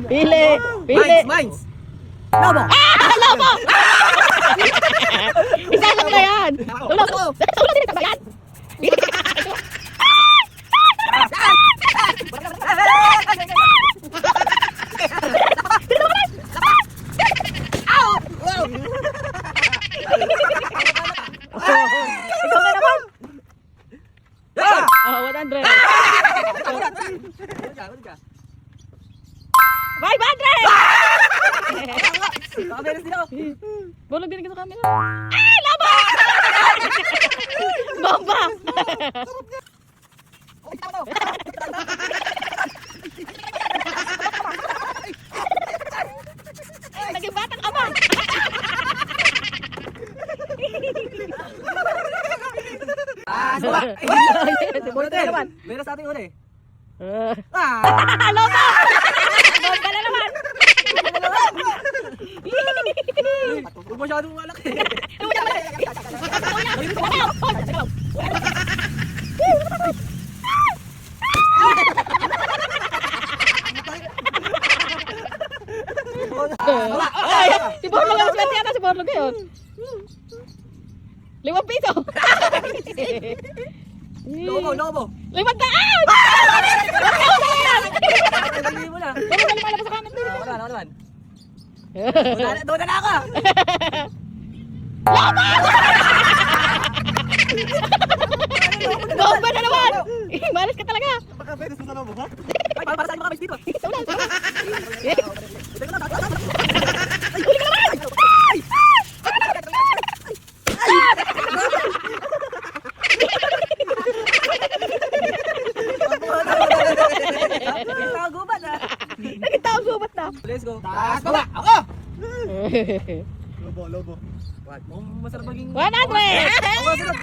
Pili! Pili! Mines! Lobo! Lobo! Isa lang na yan! Lobo! Tulog din ito yan! Ikaw na naman! 100! 500! Bulog din sa camera. Ah! Laba! Bomba! Naging batang ama! Si Boy na naman. Meron sa ating uli. Lobo! Bomba na naman! Huwag masyadong malaki. Si Borlog ang swerte yata si Borlog ngayon. 5 piso. Lobo. 500! Dali mo na. Wala sa kanan din. Wala naman. Doon na ako. Bomba na naman! Malas ka talaga. Baka pwede sa lobo, ha? Ay, para saan mo kami dito? Gubat na. Nagkitaw gubat na. Let's go. Taas baba. Ako. Lobo. What? Masarap maging 100! Ako sunod.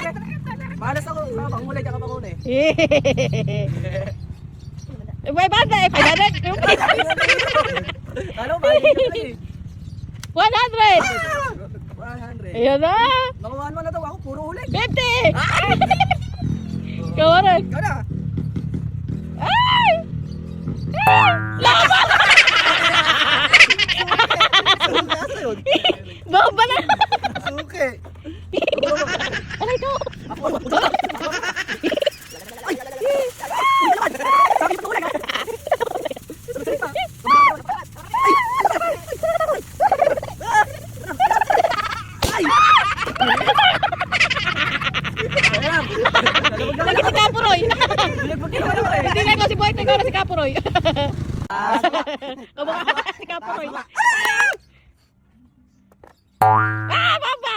Malas ako. Pangulay ka pangulay. 500! 500! Ano ba? 100! 100. Ayan na! Nakuhaan mo na daw ako. Puro ulit. 50! Kawaran! Ikaw na. Ay! Laba! Bomba na! Suke. Aray ko! Lagi si Kapuroy! Hindi na ikaw si Boy, ikaw na si Kapuroy. Kabaka si Kapuroy. Ah! Bomba!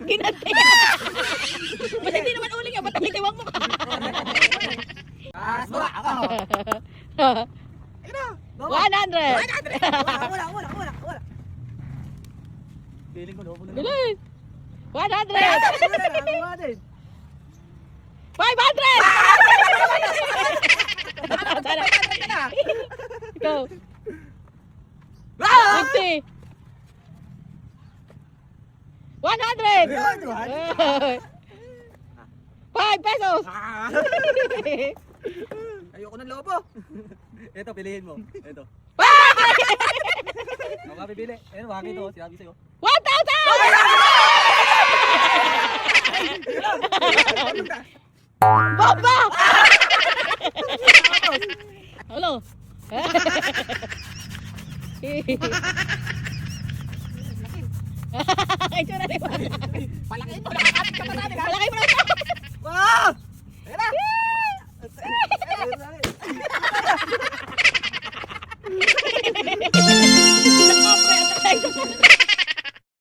Ginanti! Ba't hindi naman uling yan? Ba't tumitiwang mo ka? Baba. Ako. 100! Wala. Feeling ko lobo na. Bilis! 100! 500. 500! Ikaw. 50! 100! 5 pesos! Ayoko ng lobo. Ito, pilihin mo. Ito. Ako nga pipili. Ayun, waki ito. Sinabi sa'yo. 1,000! Bomba! Hello? Ito na rin. Palaki mo. Palaki mo.